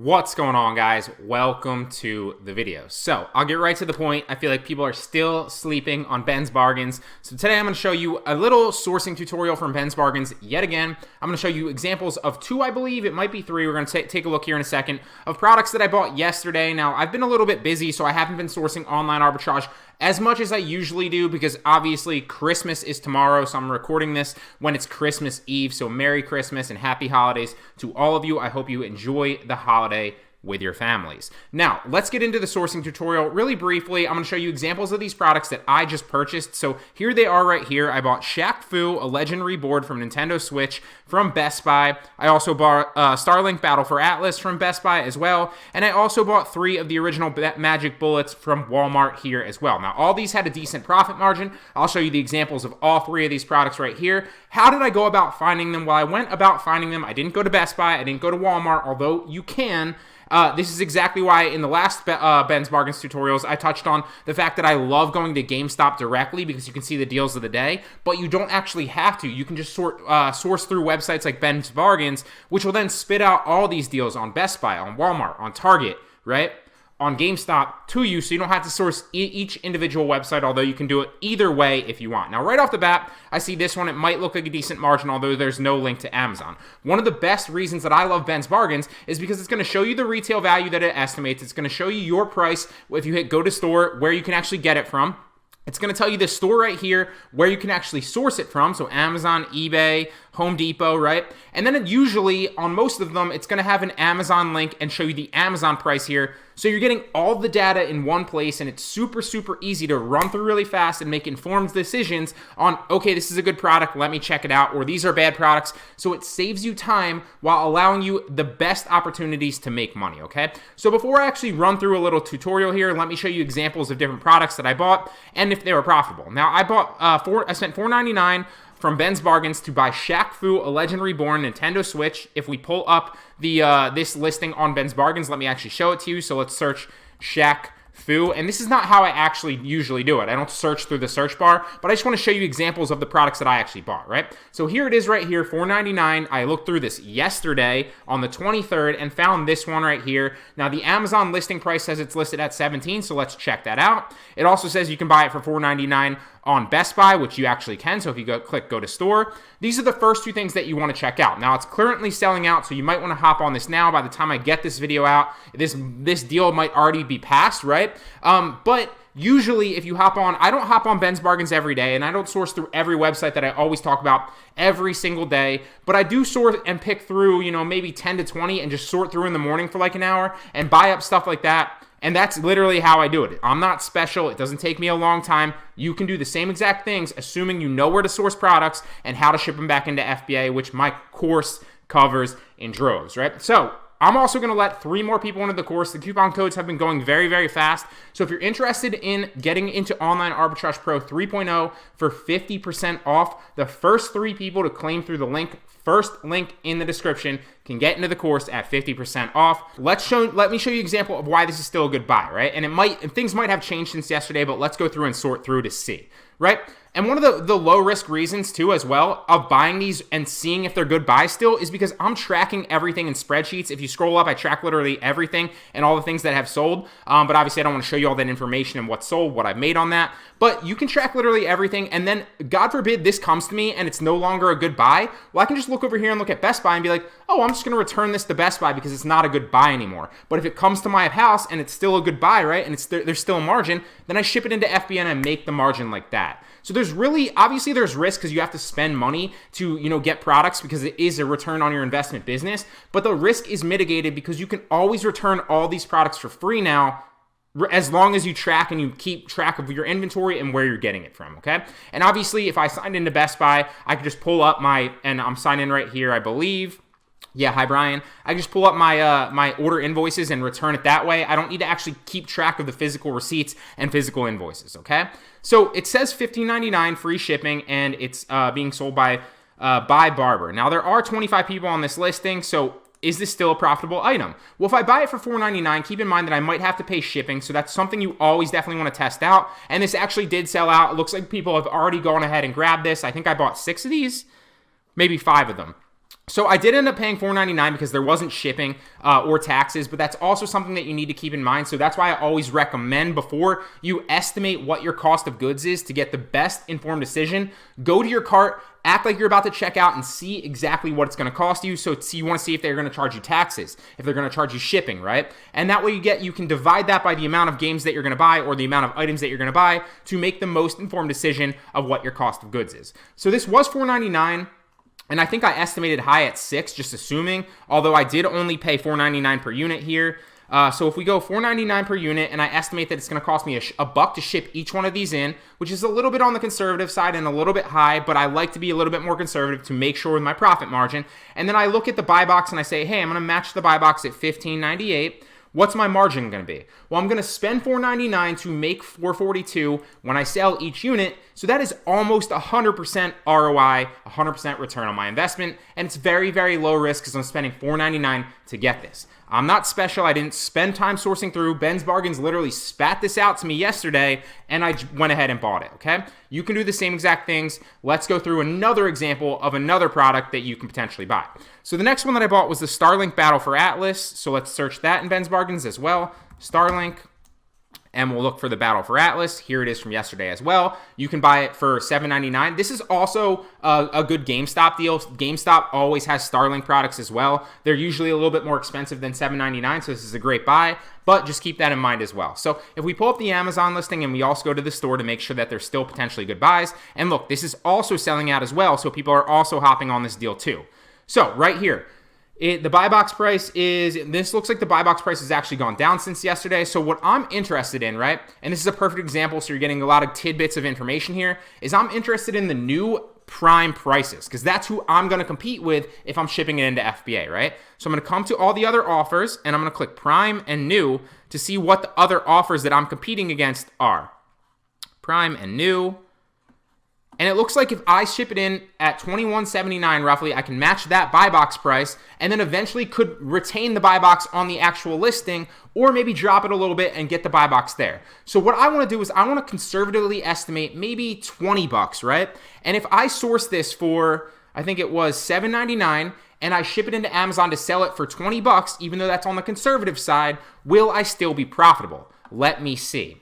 What's going on, guys? Welcome to the video. So I'll get right to the point. I feel like people are still sleeping on Ben's Bargains. So today I'm going to show you a little sourcing tutorial from Ben's Bargains yet again. I'm going to show you examples of two, I believe. It might be three. We're going to take a look here in a second of products that I bought yesterday. Now, I've been a little bit busy, so I haven't been sourcing online arbitrage as much as I usually do because obviously Christmas is tomorrow, so I'm recording this when it's Christmas Eve. So Merry Christmas and Happy Holidays to all of you. I hope you enjoy the holiday with your families. Now, let's get into the sourcing tutorial really briefly. I'm going to show you examples of these products that I just purchased. So here they are right here. I bought Shaq Fu, a legendary board from Nintendo Switch from Best Buy. I also bought Starlink Battle for Atlas from Best Buy as well. And I also bought 3 of the original Magic Bullets from Walmart here as well. Now, all these had a decent profit margin. I'll show you the examples of all 3 of these products right here. How did I go about finding them? Well, I went about finding them. I didn't go to Best Buy. I didn't go to Walmart, although you can. This is exactly why in the last Ben's Bargains tutorials, I touched on the fact that I love going to GameStop directly because you can see the deals of the day, but you don't actually have to. You can just source through websites like Ben's Bargains, which will then spit out all these deals on Best Buy, on Walmart, on Target, right? On GameStop to you, so you don't have to source each individual website, although you can do it either way if you want. Now, right off the bat, I see this one. It might look like a decent margin, although there's no link to Amazon. One of the best reasons that I love Ben's Bargains is because it's going to show you the retail value that it estimates. It's going to show you your price if you hit go to store, where you can actually get it from. It's going to tell you the store right here where you can actually source it from. So Amazon, eBay, Home Depot, right? And then usually on most of them, it's going to have an Amazon link and show you the Amazon price here. So you're getting all the data in one place, and it's super, super easy to run through really fast and make informed decisions on, okay, this is a good product, let me check it out, or these are bad products. So it saves you time while allowing you the best opportunities to make money, okay? So before I actually run through a little tutorial here, let me show you examples of different products that I bought and if they were profitable. Now, I spent $4.99 from Ben's Bargains to buy Shaq Fu, a Legend Reborn Nintendo Switch. If we pull up the this listing on Ben's Bargains, let me actually show it to you. So let's search Shaq Fu, and this is not how I actually usually do it. I don't search through the search bar, but I just want to show you examples of the products that I actually bought, right? So here it is right here, $4.99. I looked through this yesterday on the 23rd and found this one right here. Now, the Amazon listing price says it's listed at $17, so let's check that out. It also says you can buy it for $4.99 on Best Buy, which you actually can. So if you click go to store, these are the first 2 things that you want to check out. Now, it's currently selling out, so you might want to hop on this now. By the time I get this video out, this deal might already be passed, right? But usually if you hop on, I don't hop on Ben's Bargains every day, and I don't source through every website that I always talk about every single day, but I do sort and pick through, maybe 10 to 20 and just sort through in the morning for like an hour and buy up stuff like that. And that's literally how I do it. I'm not special. It doesn't take me a long time. You can do the same exact things, assuming you know where to source products and how to ship them back into FBA, which my course covers in droves, right? So I'm also going to let 3 more people into the course. The coupon codes have been going very, very fast. So if you're interested in getting into Online Arbitrage Pro 3.0 for 50% off, the first 3 people to claim through the first link in the description can get into the course at 50% off. Let me show you an example of why this is still a good buy, right? And things might have changed since yesterday, but let's go through and sort through to see, right? And one of the low risk reasons too as well of buying these and seeing if they're good buys still is because I'm tracking everything in spreadsheets. If you scroll up, I track literally everything and all the things that have sold. But obviously I don't want to show you all that information and what's sold, what I've made on that. But you can track literally everything. And then God forbid this comes to me and it's no longer a good buy. Well, I can just look over here and look at Best Buy and be like, oh, I'm just going to return this to Best Buy because it's not a good buy anymore. But if it comes to my house and it's still a good buy, right? And there's still a margin, then I ship it into FBA and I make the margin like that. So there's really, obviously there's risk because you have to spend money to, get products because it is a return on your investment business. But the risk is mitigated because you can always return all these products for free now, as long as you track and you keep track of your inventory and where you're getting it from, okay? And obviously, if I signed into Best Buy, I could just pull up and I'm signed in right here, I believe. Yeah, hi, Bryan. I just pull up my my order invoices and return it that way. I don't need to actually keep track of the physical receipts and physical invoices, okay? So it says $15.99 free shipping, and it's being sold by Barber. Now, there are 25 people on this listing, so is this still a profitable item? Well, if I buy it for $4.99, keep in mind that I might have to pay shipping, so that's something you always definitely want to test out. And this actually did sell out. It looks like people have already gone ahead and grabbed this. I think I bought 6 of these, maybe 5 of them. So I did end up paying $4.99 because there wasn't shipping or taxes, but that's also something that you need to keep in mind. So that's why I always recommend, before you estimate what your cost of goods is, to get the best informed decision, go to your cart, act like you're about to check out, and see exactly what it's going to cost you. So you want to see if they're going to charge you taxes, if they're going to charge you shipping, right? And that way you can divide that by the amount of games that you're going to buy or the amount of items that you're going to buy to make the most informed decision of what your cost of goods is. So this was $4.99. And I think I estimated high at $6, just assuming, although I did only pay $4.99 per unit here. So if we go $4.99 per unit, and I estimate that it's going to cost me a buck to ship each one of these in, which is a little bit on the conservative side and a little bit high, but I like to be a little bit more conservative to make sure with my profit margin. And then I look at the buy box and I say, hey, I'm going to match the buy box at $15.98. What's my margin going to be? Well, I'm going to spend $4.99 to make $4.42 when I sell each unit. So that is almost 100% ROI, 100% return on my investment. And it's very, very low risk because I'm spending $4.99 to get this. I'm not special. I didn't spend time sourcing through. Ben's Bargains literally spat this out to me yesterday, and I went ahead and bought it, okay? You can do the same exact things. Let's go through another example of another product that you can potentially buy. So the next one that I bought was the Starlink Battle for Atlas. So let's search that in Ben's Bargains as well. Starlink. And we'll look for the Battle for Atlas. Here it is from yesterday as well. You can buy it for $7.99. This is also a good GameStop deal. GameStop always has Starlink products as well. They're usually a little bit more expensive than $7.99, so this is a great buy. But just keep that in mind as well. So if we pull up the Amazon listing and we also go to the store to make sure that there's still potentially good buys. And look, this is also selling out as well, so people are also hopping on this deal too. So right here, the buy box price this looks like the buy box price has actually gone down since yesterday. So what I'm interested in, right, and this is a perfect example, so you're getting a lot of tidbits of information here, is I'm interested in the new prime prices, because that's who I'm going to compete with if I'm shipping it into FBA, right? So I'm going to come to all the other offers, and I'm going to click prime and new to see what the other offers that I'm competing against are. Prime and new. And it looks like if I ship it in at $21.79 roughly, I can match that buy box price and then eventually could retain the buy box on the actual listing, or maybe drop it a little bit and get the buy box there. So what I want to do is I want to conservatively estimate maybe 20 bucks, right? And if I source this for, I think it was $7.99, and I ship it into Amazon to sell it for 20 bucks, even though that's on the conservative side, will I still be profitable? Let me see.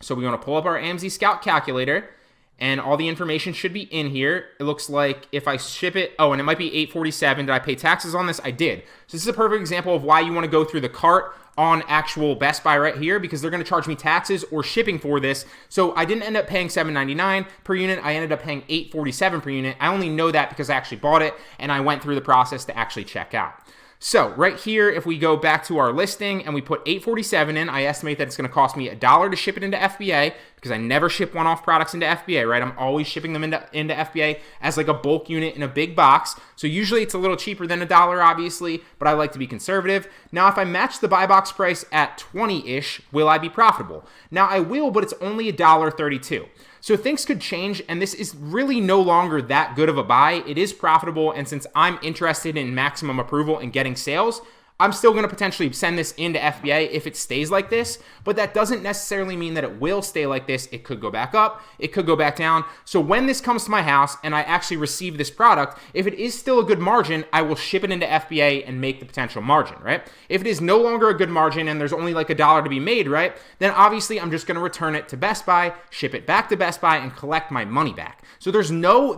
So we're going to pull up our AMZ Scout calculator, and all the information should be in here. It looks like if I ship it, and it might be $8.47. Did I pay taxes on this? I did. So this is a perfect example of why you want to go through the cart on actual Best Buy right here, because they're going to charge me taxes or shipping for this. So I didn't end up paying $7.99 per unit. I ended up paying $8.47 per unit. I only know that because I actually bought it and I went through the process to actually check out. So right here, if we go back to our listing and we put $8.47 in, I estimate that it's going to cost me $1 to ship it into FBA, because I never ship one-off products into FBA, right? I'm always shipping them into FBA as like a bulk unit in a big box. So usually it's a little cheaper than $1, obviously, but I like to be conservative. Now, if I match the buy box price at 20-ish, will I be profitable? Now, I will, but it's only $1.32. So things could change, and this is really no longer that good of a buy. It is profitable, and since I'm interested in maximum approval and getting sales, I'm still going to potentially send this into FBA if it stays like this, but that doesn't necessarily mean that it will stay like this. It could go back up, it could go back down. So when this comes to my house and I actually receive this product, if it is still a good margin, I will ship it into FBA and make the potential margin, right? If it is no longer a good margin and there's only like $1 to be made, right, then obviously I'm just going to return it to Best Buy, ship it back to Best Buy, and collect my money back. So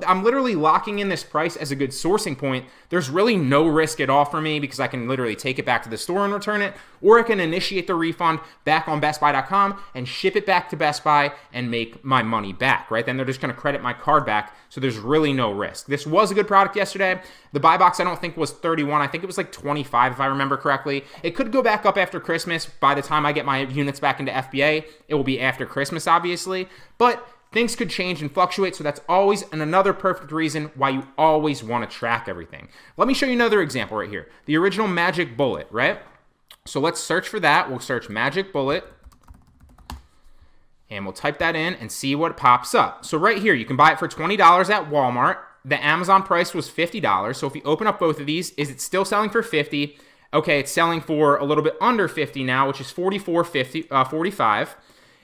I'm literally locking in this price as a good sourcing point. There's really no risk at all for me, because I can literally take it back to the store and return it, or I can initiate the refund back on BestBuy.com and ship it back to Best Buy and make my money back, right? Then they're just going to credit my card back, so there's really no risk. This was a good product yesterday. The buy box I don't think was 31. I think it was like 25 if I remember correctly. It could go back up after Christmas. By the time I get my units back into FBA, it will be after Christmas, obviously, but things could change and fluctuate, so that's always another perfect reason why you always want to track everything. Let me show you another example right here. The original Magic Bullet, right? So let's search for that. We'll search Magic Bullet, and we'll type that in and see what pops up. So right here, you can buy it for $20 at Walmart. The Amazon price was $50. So if you open up both of these, is it still selling for $50? Okay, it's selling for a little bit under $50 now, which is $44.45.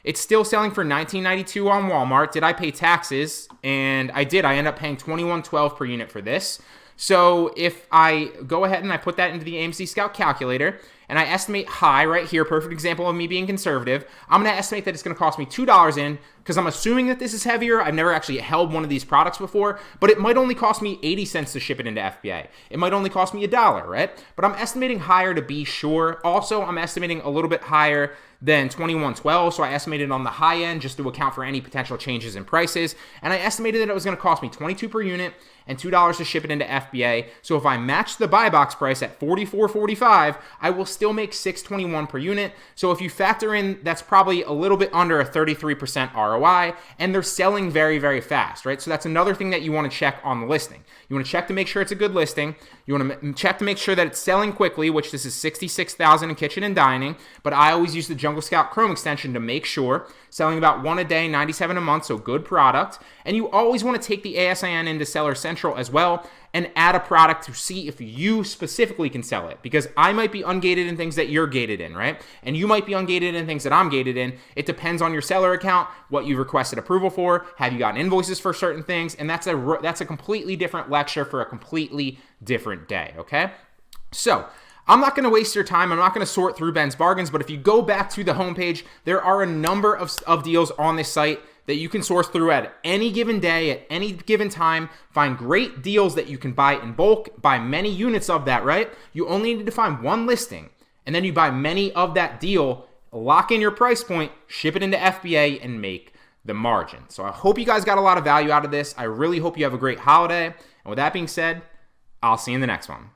It's still selling for $19.92 on Walmart. Did I pay taxes? And I did. I ended up paying $21.12 per unit for this. So if I go ahead and I put that into the AMC Scout calculator and I estimate high right here, perfect example of me being conservative, I'm going to estimate that it's going to cost me $2 in, because I'm assuming that this is heavier. I've never actually held one of these products before, but it might only cost me 80 cents to ship it into FBA. It might only cost me $1, right? But I'm estimating higher to be sure. Also, I'm estimating a little bit higher than 2112, so I estimated on the high end just to account for any potential changes in prices, and I estimated that it was going to cost me $22 per unit and $2 to ship it into FBA. So if I match the buy box price at $44.45, I will still make $6.21 per unit. So if you factor in, that's probably a little bit under a 33% ROI, and they're selling very, very fast, right? So that's another thing that you want to check on the listing. You want to check to make sure it's a good listing. You want to check to make sure that it's selling quickly, which this is $66,000 in kitchen and dining, but I always use the Jungle Scout Chrome extension to make sure. Selling about 1 a day, 97 a month, so good product. And you always want to take the ASIN into Seller Central as well and add a product to see if you specifically can sell it, because I might be ungated in things that you're gated in, right? And you might be ungated in things that I'm gated in. It depends on your seller account, what you've requested approval for, have you gotten invoices for certain things, and that's a completely different lecture for a completely different day, okay? So I'm not going to waste your time. I'm not going to sort through Ben's Bargains, but if you go back to the homepage, there are a number of deals on this site that you can source through at any given day, at any given time. Find great deals that you can buy in bulk, buy many units of that, right? You only need to find one listing, and then you buy many of that deal, lock in your price point, ship it into FBA, and make the margin. So I hope you guys got a lot of value out of this. I really hope you have a great holiday. And with that being said, I'll see you in the next one.